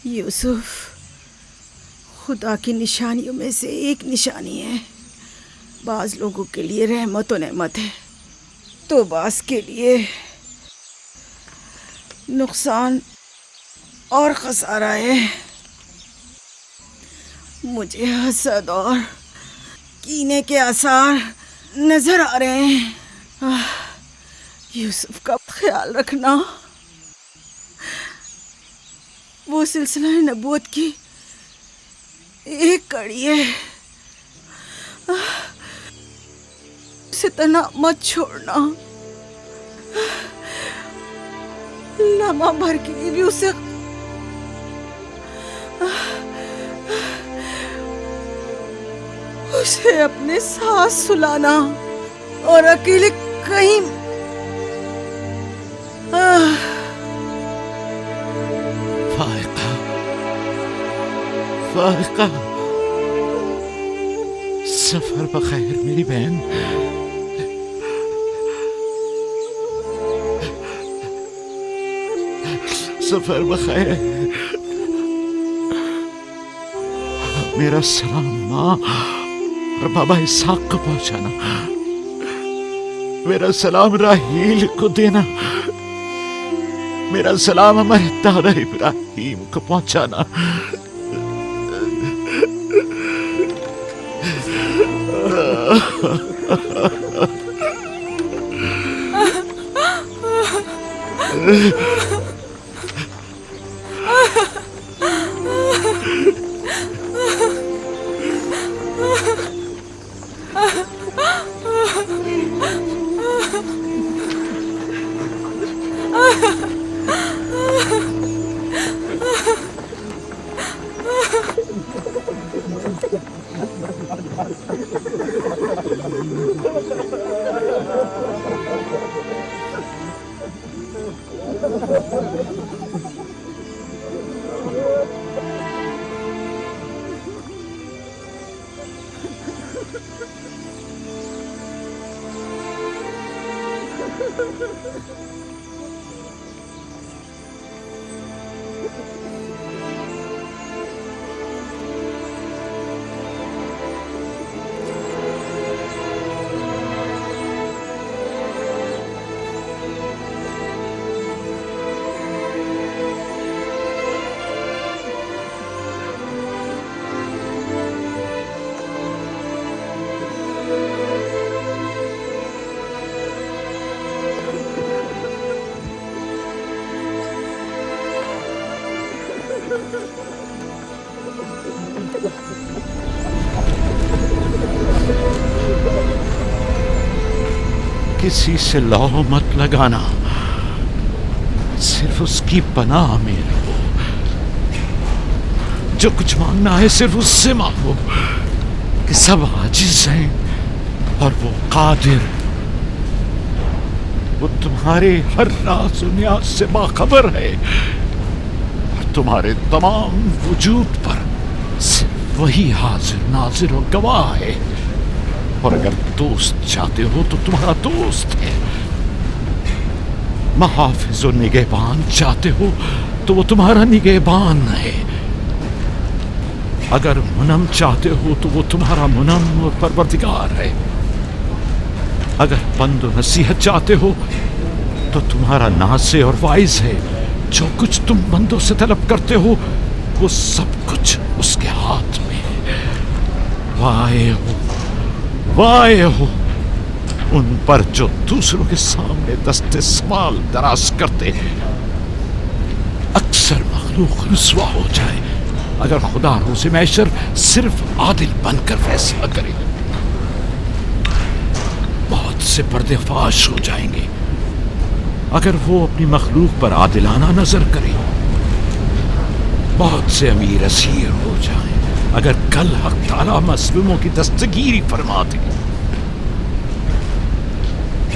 یوسف خدا کی نشانیوں میں سے ایک نشانی ہے. بعض لوگوں کے لیے رحمت و نعمت ہے تو بعض کے لیے نقصان اور خسارہ ہے. مجھے حسد اور کینے کے آثار نظر آ رہے ہیں. یوسف کا خیال رکھنا. وہ سلسلہ نبوت کی ایک کڑی ہے. اسے تنہا مت چھوڑنا. لمحہ بھر کے لیے بھی اسے اپنے ساتھ سلانا اور اکیلے کہیں فائقہ سفر بخیر میری بہن. سفر بخیر. میرا سلام ماں اور بابا اسحاق کو پہنچانا. میرا سلام راحیل کو دینا. میرا سلام ہمارے دادا ابراہیم کو پہنچانا. کسی سے لو مت لگانا. صرف اس کی پناہ میں رہو. جو کچھ مانگنا ہے صرف اس سے مانگو کہ سب عاجز ہیں اور وہ قادر. وہ تمہارے ہر راز و نیاز سے باخبر ہے اور تمہارے تمام وجود پر صرف وہی حاضر ناظر و گواہ ہے. اور اگر دوست چاہتے ہو تو تمہارا دوست ہے. محافظ و نگہبان چاہتے ہو تو وہ تمہارا نگہبان ہے. اگر منم چاہتے ہو تو وہ تمہارا منم اور پروردگار ہے. اگر پند و نصیحت چاہتے ہو تو تمہارا ناصح اور واعظ ہے. جو کچھ تم بندوں سے طلب کرتے ہو وہ سب کچھ اس کے ہاتھ میں ہے. وائے ہو ان پر جو دوسروں کے سامنے دست سوال دراز کرتے ہیں. اکثر مخلوق رسوا ہو جائے اگر خدا روز محشر صرف عادل بن کر فیصلہ کرے. بہت سے پردے فاش ہو جائیں گے اگر وہ اپنی مخلوق پر عادلانہ نظر کرے. بہت سے امیر اسیر ہو جائیں اگر کل حق تعالیٰ مظلوموں کی دستگیری فرما دے.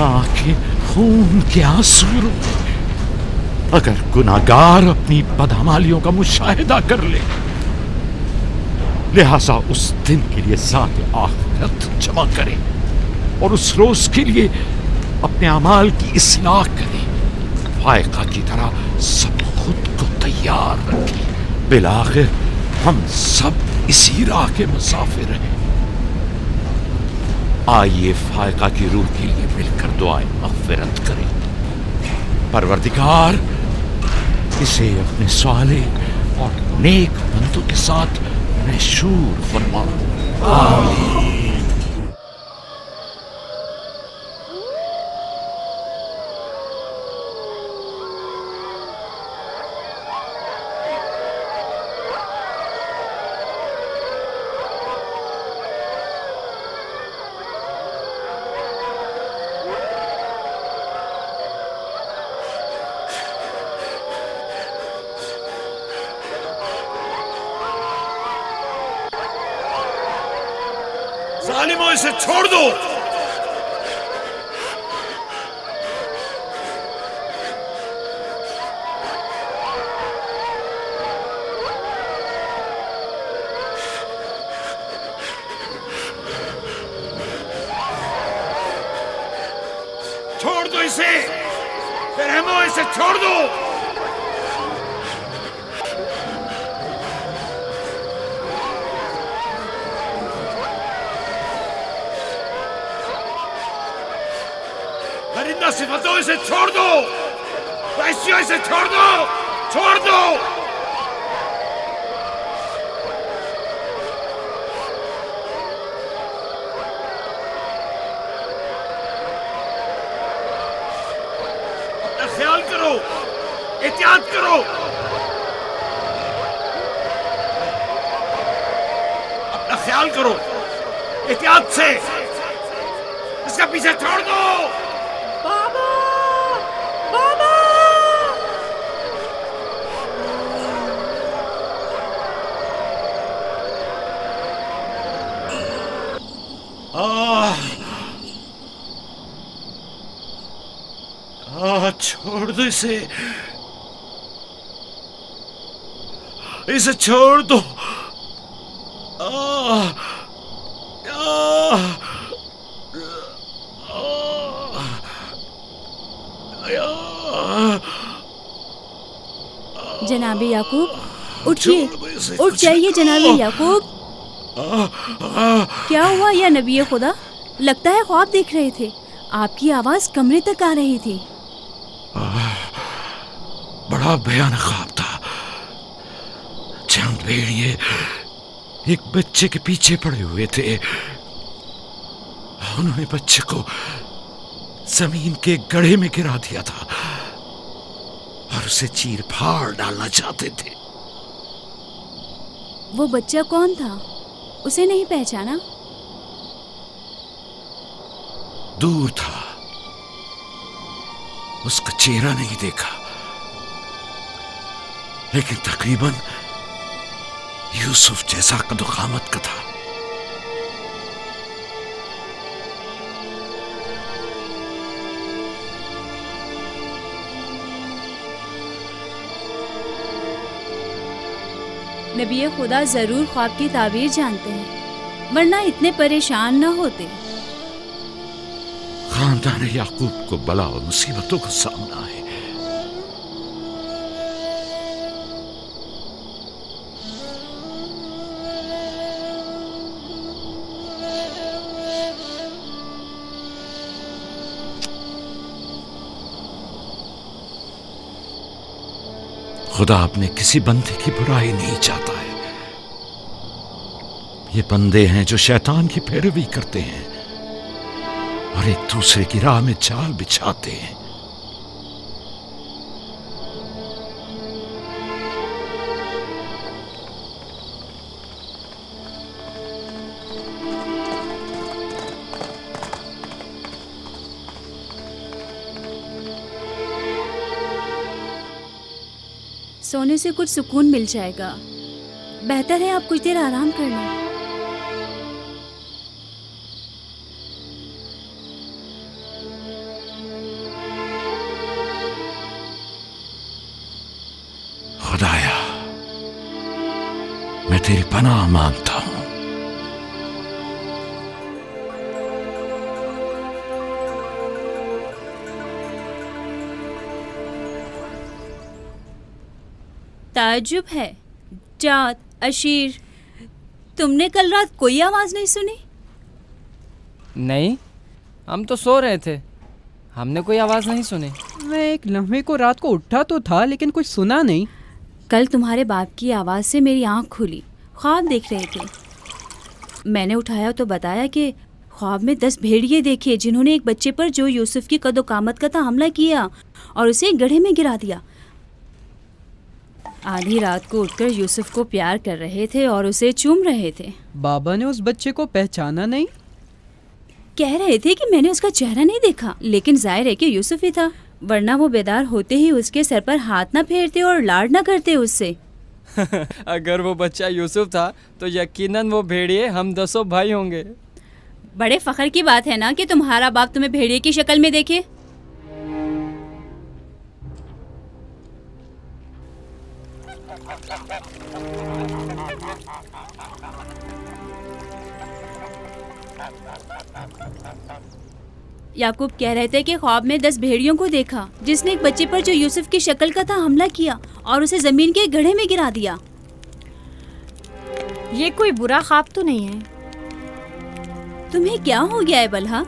آنکھیں خون کے آنسو روئے اگر گناہگار اپنی بدعمالیوں کا مشاہدہ کر لے. لہذا اس دن کے لیے ذات آخرت جمع کرے اور اس روز کے لیے اپنے اعمال کی اصلاح کرے. فائقہ کی طرح سب خود کو تیار رکھے بالآخر ہم سب اسی راہ کے مسافر ہیں. آئیے فائقہ کی روح کے لیے مل کر دعائیں مغفرت کریں. پروردگار اسے اپنے صالح اور نیک بندوں کے ساتھ محشور فرما. آمین. ظالموں اسے چھوڑ دو. چھوڑ دو اسے. رحمو اسے چھوڑ دو. درندہ صفتوں اسے چھوڑ دو. وحشیوں اسے چھوڑ دو. چھوڑ دو. اپنا خیال کرو. احتیاط کرو. اپنا خیال کرو. احتیاط سے. اس کا پیچھے چھوڑ دو. چھوڑ دو اسے. اسے چھوڑ دو. جناب یعقوب اٹھیے. اٹھ جائیے جناب یعقوب. کیا ہوا یا نبی خدا؟ لگتا ہے خواب دیکھ رہے تھے. آپ کی آواز کمرے تک آ رہی تھی. بڑا بھیانک خواب تھا. چند بھیڑیے ایک بچے کے پیچھے پڑے ہوئے تھے. انہوں نے بچے کو زمین کے گڑھے میں گرا دیا تھا اور اسے چیر پھاڑ ڈالنا چاہتے تھے. وہ بچہ کون تھا؟ اسے نہیں پہچانا؟ دور تھا. اس کا چہرہ نہیں دیکھا لیکن تقریباً یوسف جیسا قد و قامت کا تھا. نبی خدا ضرور خواب کی تعبیر جانتے ہیں ورنہ اتنے پریشان نہ ہوتے. خاندان یعقوب کو بلا و مصیبتوں کا سامنا ہے. خدا اپنے کسی بندے کی برائی نہیں چاہتا ہے. یہ بندے ہیں جو شیطان کی پیروی کرتے ہیں اور ایک دوسرے کی راہ میں جال بچھاتے ہیں. سونے سے کچھ سکون مل جائے گا. بہتر ہے آپ کچھ دیر آرام کر لیں. خدایا میں تیری پناہ مانگتا ہوں. تعجب ہے सज्जाद, अशीर, तुमने कल रात कोई आवाज़ नहीं सुनी? नहीं, हम तो सो रहे थे, हमने कोई आवाज़ नहीं सुनी। मैं एक लम्हे को रात को उठा तो था लेकिन कुछ सुना नहीं। कल तुम्हारे बाप की आवाज़ से मेरी आँख खुली, ख्वाब देख रहे थे। मैंने उठाया तो बताया कि ख्वाब में 10 भेड़िए देखे जिन्होंने एक बच्चे पर जो यूसुफ की कदो कामत का था हमला किया और उसे एक गड्ढे में गिरा दिया। आधी रात को उठकर यूसुफ को प्यार कर रहे थे और उसे चूम रहे थे। बाबा ने उस बच्चे को पहचाना नहीं? कह रहे थे कि मैंने उसका चेहरा नहीं देखा, लेकिन जाहिर है कि यूसुफ ही था, वरना वो बेदार होते ही उसके सर पर हाथ ना फेरते और लाड ना करते उससे। अगर वो बच्चा यूसुफ था तो यकीनन वो भेड़िए हम 10 भाई होंगे। बड़े फख्र की बात है ना कि तुम्हारा बाप तुम्हें भेड़िए की शक्ल में देखे। याकूब कह रहे थे कि ख्वाब में 10 भेड़ियों को देखा जिसने एक बच्चे पर जो यूसुफ की शक्ल का था हमला किया और उसे जमीन के गड्ढे में गिरा दिया। ये कोई बुरा ख्वाब तो नहीं है? तुम्हें क्या हो गया है बलहा?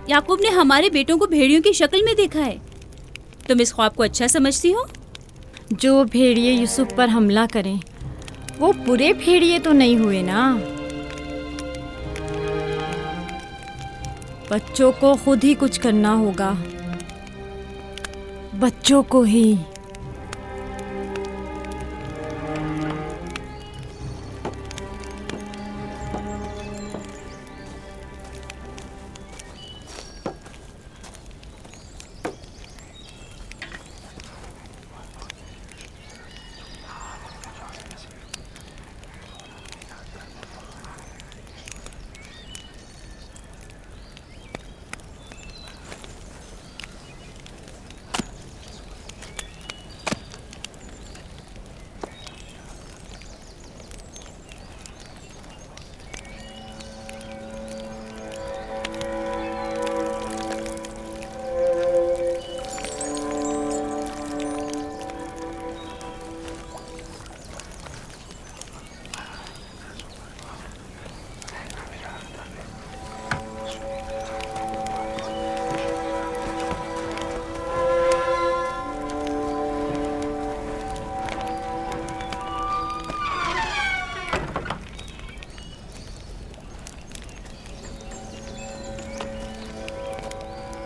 याकूब ने हमारे बेटों को भेड़ियों की शक्ल में देखा है। तुम इस ख्वाब को अच्छा समझती हो? जो भेड़िए यूसुफ पर हमला करें वो बुरे भेड़िए तो नहीं हुए ना। बच्चों को खुद ही कुछ करना होगा, बच्चों को ही।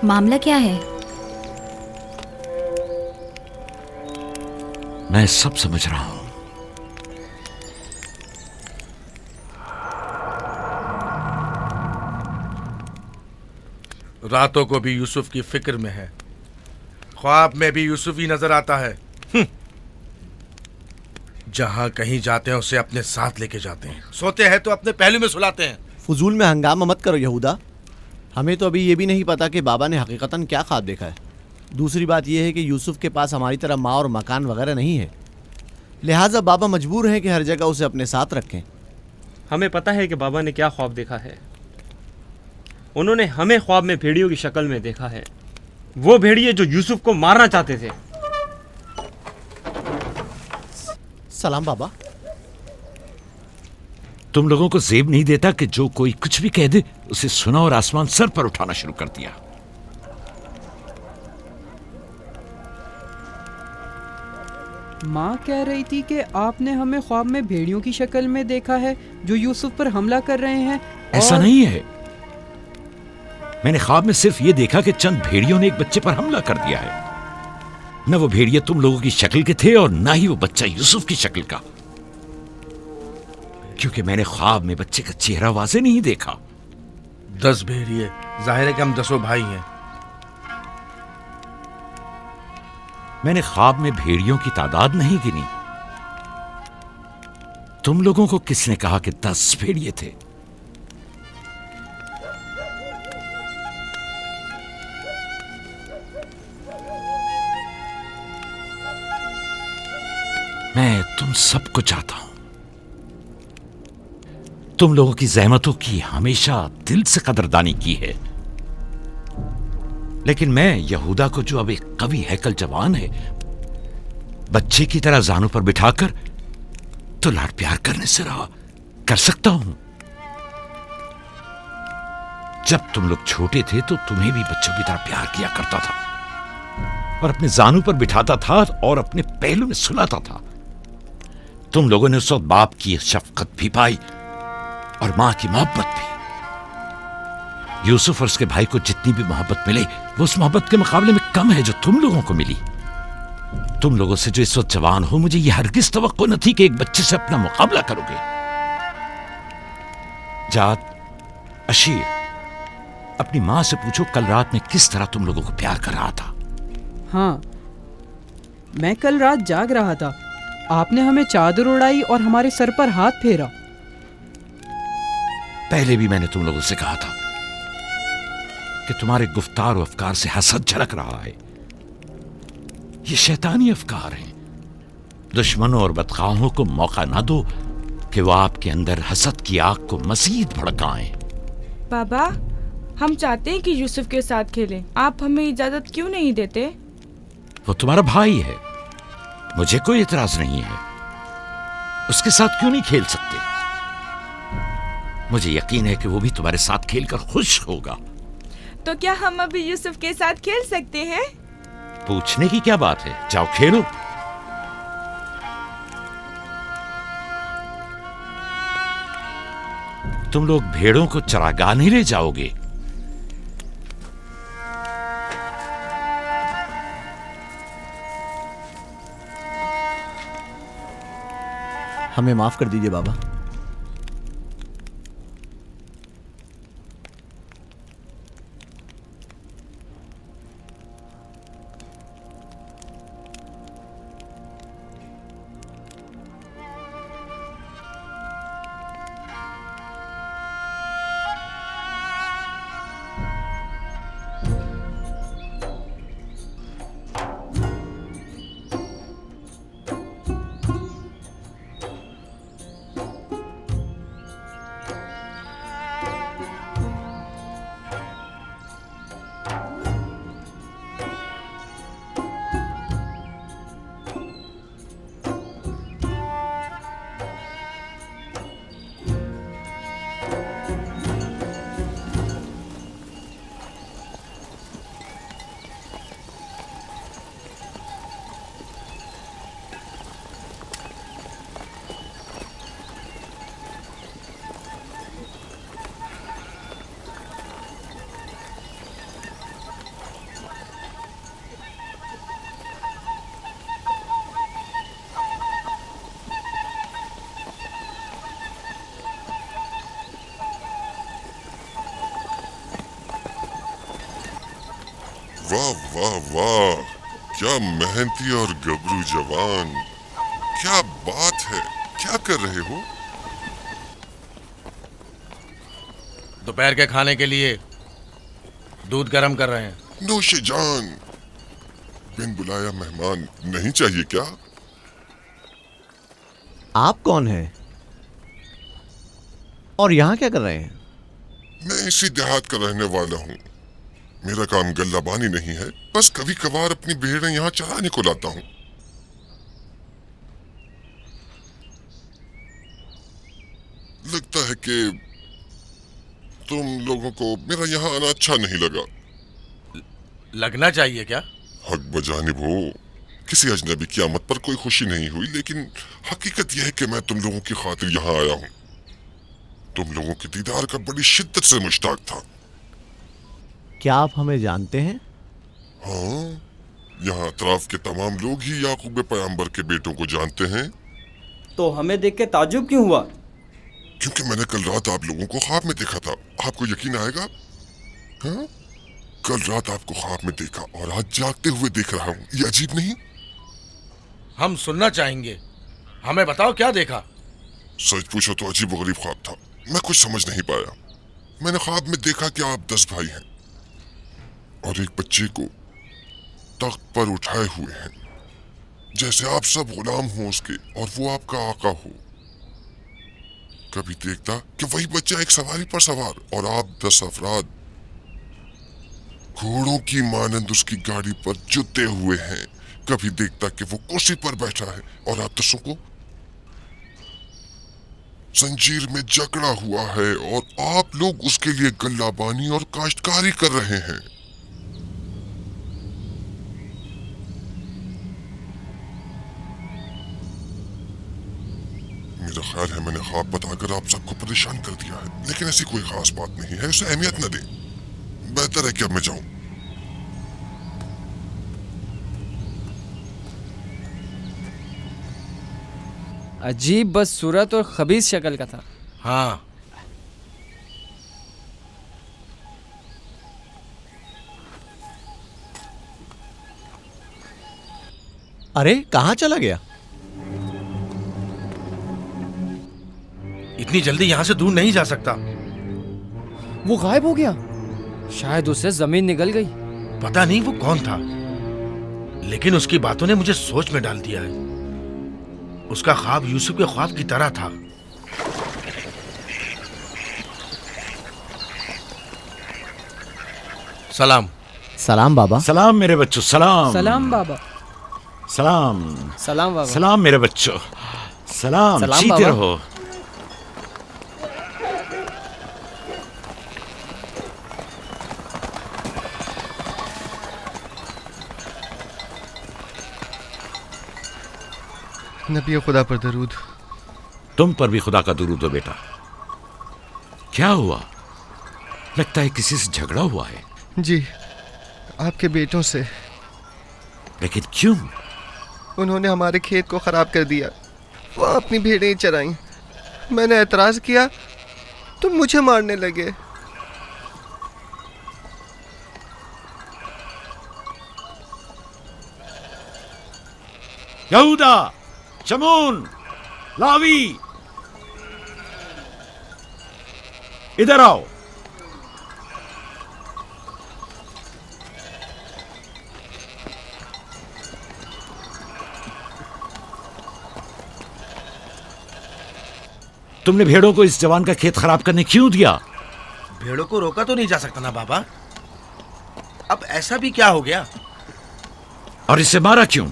मामला क्या है? मैं सब समझ रहा हूं। रातों को भी यूसुफ की फिक्र में है, ख्वाब में भी यूसुफ ही नजर आता है। जहां कहीं जाते हैं उसे अपने साथ लेके जाते हैं, सोते हैं तो अपने पहलू में सुलाते हैं। फजूल में हंगामा मत करो यहूदा, हमें तो अभी ये भी नहीं पता कि बाबा ने हकीकतन क्या ख्वाब देखा है। दूसरी बात यह है कि यूसुफ के पास हमारी तरह माँ और मकान वगैरह नहीं है, लिहाजा बाबा मजबूर हैं कि हर जगह उसे अपने साथ रखें। हमें पता है कि बाबा ने क्या ख्वाब देखा है। उन्होंने हमें ख्वाब में भेड़ियों की शक्ल में देखा है, वो भेड़िए जो यूसुफ को मारना चाहते थे। सलाम बाबा। तुम लोगों को जेब नहीं देता कि जो कोई कुछ भी कह दे उसे सुना और आसमान सर पर उठाना शुरू कर दिया। माँ कह रही थी कि आपने हमें ख्वाब में भेड़ियों की शक्ल में देखा है जो यूसुफ पर हमला कर रहे हैं। ऐसा नहीं है, मैंने ख्वाब में सिर्फ ये देखा कि चंद भेड़ियों ने एक बच्चे पर हमला कर दिया है। न वो भेड़िए तुम लोगों की शक्ल के थे और ना ही वो बच्चा यूसुफ की शक्ल का, क्योंकि मैंने ख्वाब में बच्चे का चेहरा वाज़े नहीं देखा। 10 भेड़िए, जाहिर है कि हम 10 भाई हैं। मैंने ख्वाब में भेड़ियों की तादाद नहीं गिनी। तुम लोगों को किसने कहा कि 10 भेड़िए थे? मैं तुम सबको चाहता हूं। तुम लोगों की ज़हमतों की हमेशा दिल से कदरदानी की है, लेकिन मैं यहूदा को, जो अब एक कवि हैकल जवान है, बच्चे की तरह जानों पर बिठाकर तो लाड प्यार करने से रहा कर सकता हूं। जब तुम लोग छोटे थे तो तुम्हें भी बच्चों की तरह प्यार किया करता था और अपने जानू पर बिठाता था और अपने पहलू में सुलाता था। तुम लोगों ने उस वक्त बाप की शफकत भी पाई और मां की मोहब्बत भी। यूसुफ और उसके भाई को जितनी भी मोहब्बत मिले वो उस मोहब्बत के मुकाबले में कम है जो तुम लोगों को मिली। तुम लोगों से जो इस वक्त जवान हो, मुझे यह हरगिज तवक्को न थी कि एक बच्चे से अपना मुकाबला करोगे। जाद, अशीर, अपनी मां से पूछो कल रात में किस तरह तुम लोगों को प्यार कर रहा था। हाँ, मैं कल रात जाग रहा था, आपने हमें चादर उड़ाई और हमारे सर पर हाथ फेरा। पहले भी मैंने तुम लोगों से कहा था कि तुम्हारे गुफ्तार और अफकार से हसद झलक रहा है। ये शैतानी अफकार हैं। दुश्मनों और बदखाहों को मौका ना दो कि वो आपके अंदर हसद की आग को मजीद भड़काएं। बाबा, हम चाहते हैं कि यूसुफ के साथ खेलें, आप हमें इजाजत क्यों नहीं देते? वो तुम्हारा भाई है, मुझे कोई एतराज नहीं है। उसके साथ क्यों नहीं खेल सकते? मुझे यकीन है कि वो भी तुम्हारे साथ खेलकर खुश होगा। तो क्या हम अभी यूसुफ के साथ खेल सकते हैं? पूछने की क्या बात है, जाओ खेलो। तुम लोग भेड़ों को चरागाह नहीं ले जाओगे? हमें माफ कर दीजिए बाबा। वाह वाह वाह, क्या मेहनती और गबरू जवान, क्या बात है, क्या कर रहे हो? दोपहर के खाने के लिए दूध गर्म कर रहे हैं। नौशे जान, बिन बुलाया मेहमान नहीं चाहिए क्या? आप कौन हैं और यहाँ क्या कर रहे हैं? मैं इसी देहात का रहने वाला हूँ। मेरा काम गल्लाबानी नहीं है, बस कभी कभार अपनी भेड़ें यहाँ चराने को लाता हूँ। लगता है कि तुम लोगों को मेरा यहाँ आना अच्छा नहीं लगा। लगना चाहिए क्या? हक बजानिब हो, किसी अजनबी की आमद पर कोई खुशी नहीं हुई, लेकिन हकीकत यह है कि मैं तुम लोगों की खातिर यहाँ आया हूँ। तुम लोगों के दीदार का बड़ी शिद्दत से मुश्ताक था। क्या आप हमें जानते हैं? हाँ, यहाँ अतराफ के तमाम लोग ही याकूब पैगंबर के बेटों को जानते हैं। तो हमें देख के ताज्जुब क्यों हुआ? क्योंकि मैंने कल रात आप लोगों को ख्वाब में देखा था। आपको यकीन आएगा? हाँ? कल रात आपको ख्वाब में देखा और आज जागते हुए देख रहा हूँ। ये अजीब नहीं? हम सुनना चाहेंगे, हमें बताओ क्या देखा? सच पूछो तो अजीब व गरीब ख्वाब था, मैं कुछ समझ नहीं पाया। मैंने ख्वाब में देखा कि आप 10 भाई हैं और एक बच्चे को तख्त पर उठाए हुए हैं, जैसे आप सब गुलाम हो उसके और वो आपका आका हो। कभी देखता कि वही बच्चा एक सवारी पर सवार और आप 10 अफराद घोड़ों की मानंद उसकी गाड़ी पर जुते हुए हैं। कभी देखता कि वो कुर्सी पर बैठा है और आप 10 को जंजीर में जकड़ा हुआ है और आप लोग उसके लिए गल्लाबानी और काश्तकारी कर रहे हैं। मेरा ख्याल है मैंने ख्वाब बताकर आप सबको परेशान कर दिया है, लेकिन ऐसी कोई खास बात नहीं है, उसे अहमियत न दें। बेहतर है कि अब मैं जाऊं। अजीब बदसूरत और खबीस शक्ल का था। हाँ, अरे कहाँ चला गया? इतनी जल्दी यहाँ से दूर नहीं जा सकता। वो गायब हो गया। शायद उसे जमीन निगल गई। पता नहीं वो कौन था, लेकिन उसकी बातों ने मुझे सोच में डाल दिया है। उसका ख्वाब यूसुफ के ख्वाब की तरह था। सलाम। सलाम बाबा। सलाम मेरे बच्चों, सलाम। सलाम बाबा। सलाम। सलाम बाबा। सलाम मेरे बच्चों, सलाम। सलाम जीते बाबा। रहो। नबी खुदा पर दरूद। तुम पर भी खुदा का दुरूद हो बेटा। क्या हुआ? लगता है किसी से झगड़ा हुआ है। जी, आपके बेटों से। लेकिन क्यों? उन्होंने हमारे खेत को खराब कर दिया। वो अपनी भेड़ें चराईं। मैंने एतराज किया तो मुझे मारने लगे। यहूदा, शमून, लावी, इधर आओ। तुमने भेड़ों को इस जवान का खेत खराब करने क्यों दिया? भेड़ों को रोका तो नहीं जा सकता ना बाबा। अब ऐसा भी क्या हो गया? और इसे मारा क्यों?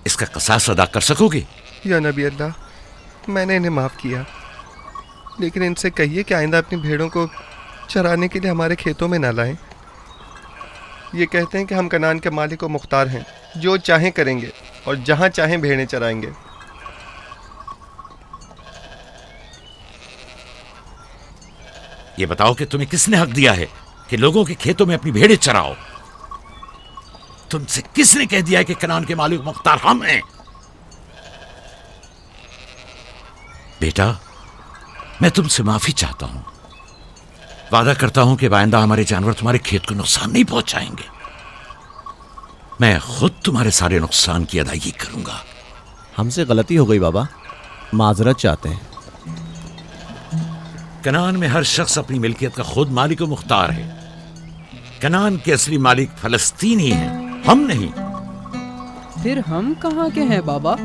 इसका कसास अदा कर सकोगे? या नबी अल्लाह, मैंने इन्हें माफ़ किया, लेकिन इनसे कहिए कि आइंदा अपनी भेड़ों को चराने के लिए हमारे खेतों में ना लाएं। ये कहते हैं कि हम कनान के मालिक व मुख्तार हैं, जो चाहें करेंगे और जहाँ चाहें भेड़ें चराएंगे। ये बताओ कि तुम्हें किसने हक दिया है कि लोगों के खेतों में अपनी भेड़ें चराओ? तुमसे किसने कह दिया है कि कनान के मालिक मुख्तार हम हैं? बेटा, मैं तुमसे माफी चाहता हूं। वादा करता हूं कि आइंदा हमारे जानवर तुम्हारे खेत को नुकसान नहीं पहुंचाएंगे। मैं खुद तुम्हारे सारे नुकसान की अदायगी करूंगा। हमसे गलती हो गई बाबा, माजरत चाहते हैं। कनान में हर शख्स अपनी मिल्कियत का खुद मालिक व मुख्तार है। कनान के असली मालिक फलस्तीनी हैं, हम नहीं। फिर हम कहाँ के हैं बाबा?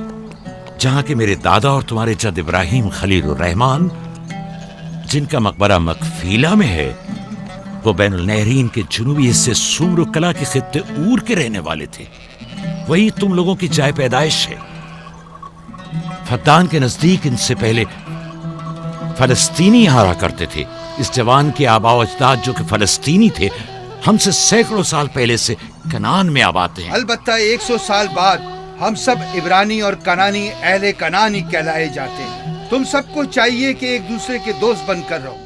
जहां के मेरे दादा और तुम्हारे जद इब्राहिम खलीलुर रहमान, जिनका मकबरा मकफीला में है, वो बैनुल नहरीन के जुनूबी हिस्से सुमर कला के खित्ते ऊर के रहने वाले थे। वही तुम लोगों की जाय पैदाइश है। फद्दान के नजदीक इनसे पहले फलस्तीनी हारा करते थे। इस जवान के आबाओ अजदाद जो कि फलस्तीनी थे, हमसे सैकड़ों साल पहले से कनान में आबाद हैं। अलबत्ता 100 साल बाद हम सब इब्रानी और कनानी अहले कनानी कहलाए जाते हैं। तुम सबको चाहिए कि एक दूसरे के दोस्त बनकर रहो।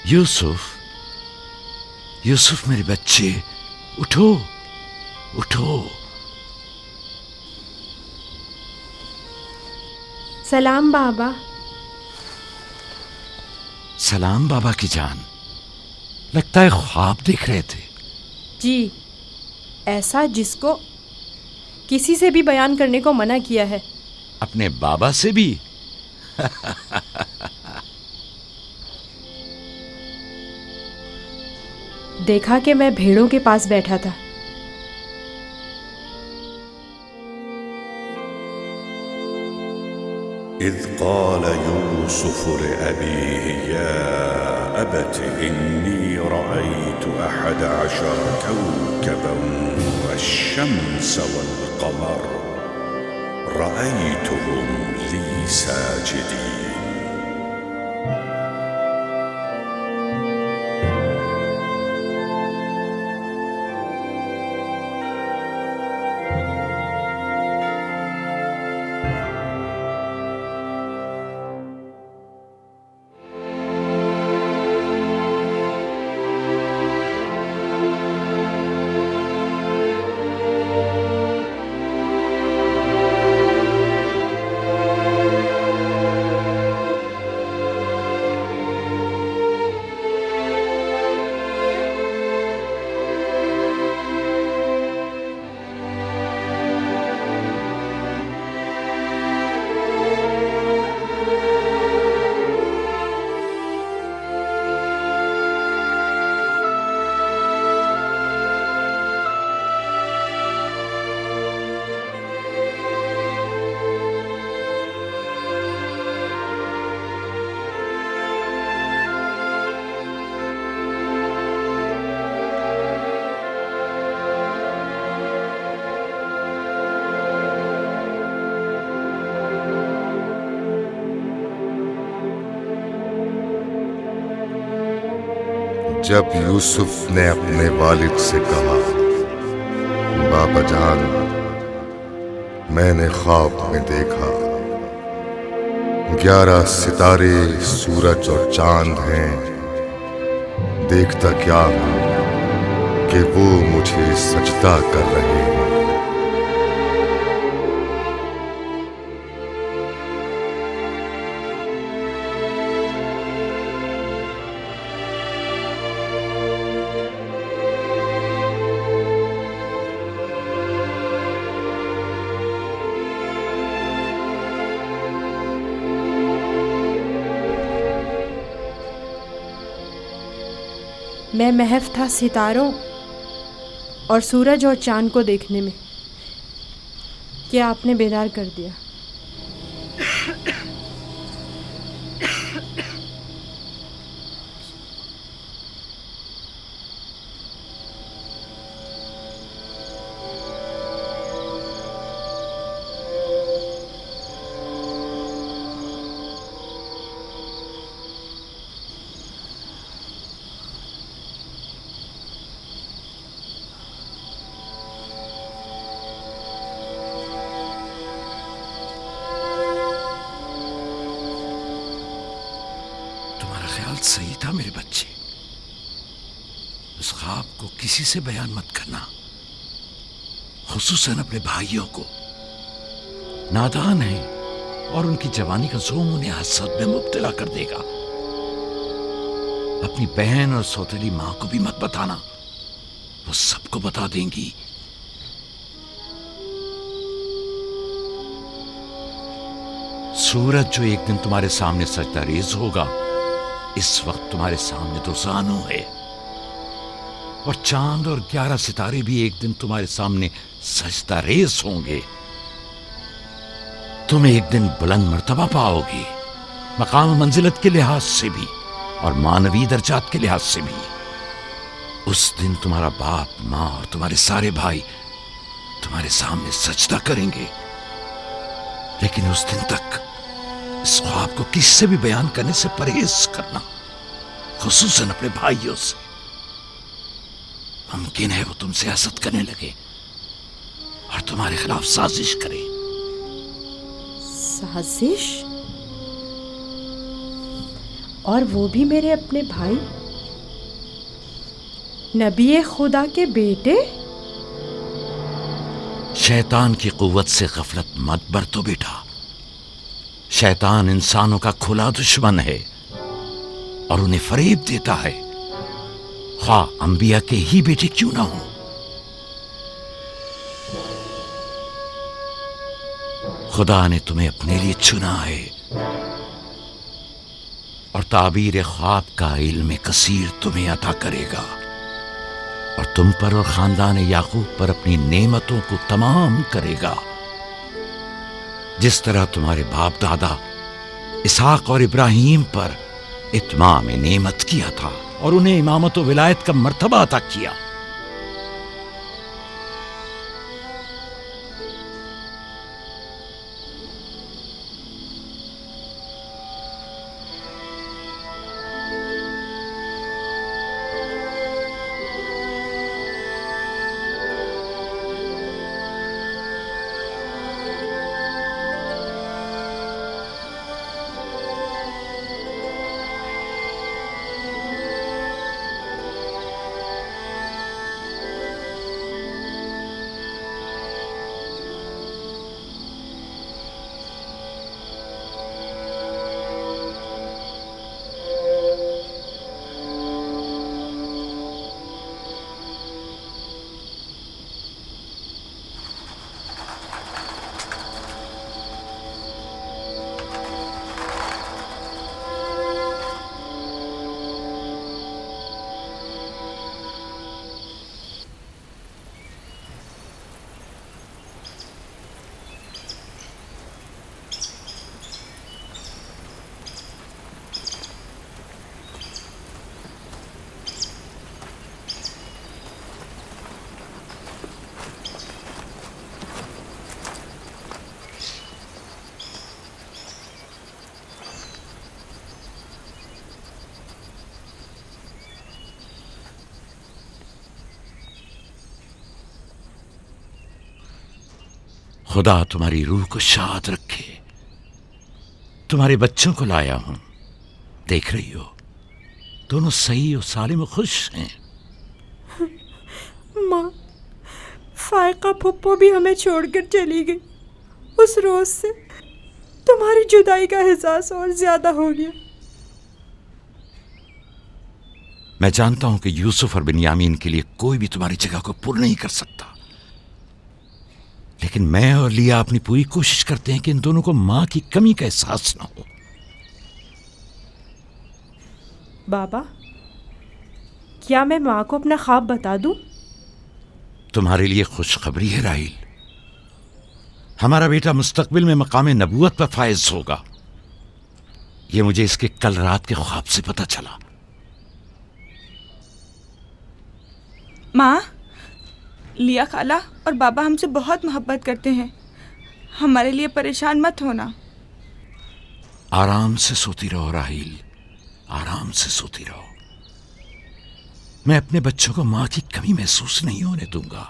यूसुफ, یوسف میرے بچے اٹھو اٹھو. سلام بابا. سلام بابا کی جان. لگتا ہے خواب دیکھ رہے تھے. جی، ایسا جس کو کسی سے بھی بیان کرنے کو منع کیا ہے. اپنے بابا سے بھی؟ دیکھا کہ میں بھیڑوں کے پاس بیٹھا تھا. إذ قال يوسف لأبيه يا أبت إني رأيت 11 كوكبا والشمس والقمر رأيتهم لي ساجدين. جب یوسف نے اپنے والد سے کہا بابا جان میں نے خواب میں دیکھا 11 ستارے سورج اور چاند ہیں، دیکھتا کیا ہوں کہ وہ مجھے سجدہ کر رہے ہیں. میں محو تھا ستاروں اور سورج اور چاند کو دیکھنے میں کہ آپ نے بیدار کر دیا. صحیح تھا میرے بچے. اس خواب کو کسی سے بیان مت کرنا، خصوصاً اپنے بھائیوں کو. نادان ہیں اور ان کی جوانی کا زوم انہیں حسد میں مبتلا کر دے گا. اپنی بہن اور سوتیلی ماں کو بھی مت بتانا، وہ سب کو بتا دیں گی. سورج جو ایک دن تمہارے سامنے سجدہ ریز ہوگا، اس وقت تمہارے سامنے تو زانو ہے، اور چاند اور 11 ستارے بھی ایک دن تمہارے سامنے سجدہ ریز ہوں گے. تم ایک دن بلند مرتبہ پاؤ گے، مقام و منزلت کے لحاظ سے بھی اور معنوی درجات کے لحاظ سے بھی. اس دن تمہارا باپ، ماں اور تمہارے سارے بھائی تمہارے سامنے سجدہ کریں گے. لیکن اس دن تک اس خواب کو کسی سے بھی بیان کرنے سے پرہیز کرنا، خصوصاً اپنے بھائیوں سے. ممکن ہے وہ تم سے حسد کرنے لگے اور تمہارے خلاف سازش کرے. سازش؟ اور وہ بھی میرے اپنے بھائی؟ نبی خدا کے بیٹے؟ شیطان کی قوت سے غفلت مت برتو بیٹا. شیطان انسانوں کا کھلا دشمن ہے اور انہیں فریب دیتا ہے، خواہ انبیاء کے ہی بیٹے کیوں نہ ہوں. خدا نے تمہیں اپنے لیے چنا ہے اور تعبیر خواب کا علم کثیر تمہیں عطا کرے گا، اور تم پر اور خاندان یعقوب پر اپنی نعمتوں کو تمام کرے گا، جس طرح تمہارے باپ دادا اسحاق اور ابراہیم پر اتمام نعمت کیا تھا اور انہیں امامت و ولایت کا مرتبہ عطا کیا. خدا تمہاری روح کو شاد رکھے. تمہارے بچوں کو لایا ہوں، دیکھ رہی ہو دونوں صحیح و سالم و خوش ہیں. ماں، فائقہ پھپھو بھی ہمیں چھوڑ کر چلی گئی. اس روز سے تمہاری جدائی کا احساس اور زیادہ ہو گیا. میں جانتا ہوں کہ یوسف اور بنیامین کے لیے کوئی بھی تمہاری جگہ کو پر نہیں کر سکتا، لیکن میں اور لیا اپنی پوری کوشش کرتے ہیں کہ ان دونوں کو ماں کی کمی کا احساس نہ ہو. بابا، کیا میں ماں کو اپنا خواب بتا دوں؟ تمہارے لیے خوشخبری ہے راہیل، ہمارا بیٹا مستقبل میں مقام نبوت پر فائز ہوگا. یہ مجھے اس کے کل رات کے خواب سے پتہ چلا. ماں، لیا خالہ اور بابا ہم سے بہت محبت کرتے ہیں، ہمارے لیے پریشان مت ہونا. آرام سے سوتی رہو راہیل، آرام سے سوتی رہو. میں اپنے بچوں کو ماں کی کمی محسوس نہیں ہونے دوں گا.